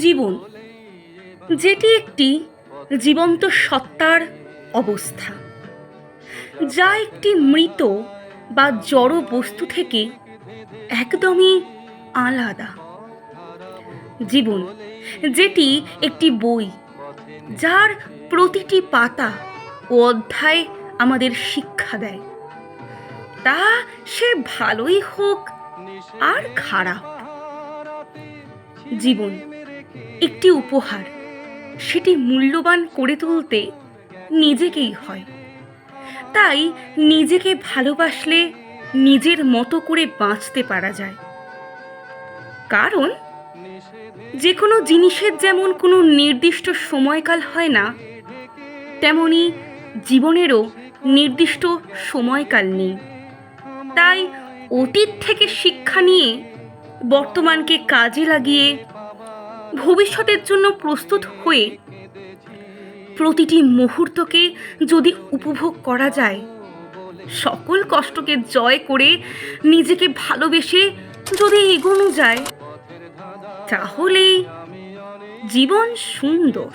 জীবন যেটি একটি জীবন্ত সত্তার অবস্থা, যা একটি মৃত বা জড় বস্তু থেকে একদমই আলাদা। জীবন যেটি একটি বই, যার প্রতিটি পাতা ও অধ্যায় আমাদের শিক্ষা দেয়, তা সে ভালোই হোক আর খারাপ। জীবন একটি উপহার, সেটি মূল্যবান করে তুলতে নিজেকেই হয়। তাই নিজেকে ভালোবাসলে নিজের মতো করে বাঁচতে পারা যায়। কারণ যে কোনো জিনিসের যেমন কোনো নির্দিষ্ট সময়কাল হয় না, তেমনি জীবনেরও নির্দিষ্ট সময়কাল নেই। তাই অতীত থেকে শিক্ষা নিয়ে বর্তমানকে কাজে লাগিয়ে ভবিষ্যতের জন্য প্রস্তুত হয়ে প্রতিটি মুহূর্তকে যদি উপভোগ করা যায়, সকল কষ্টকে জয় করে নিজেকে ভালোবেসে যদি এগোনো যায়, তাহলেই জীবন সুন্দর।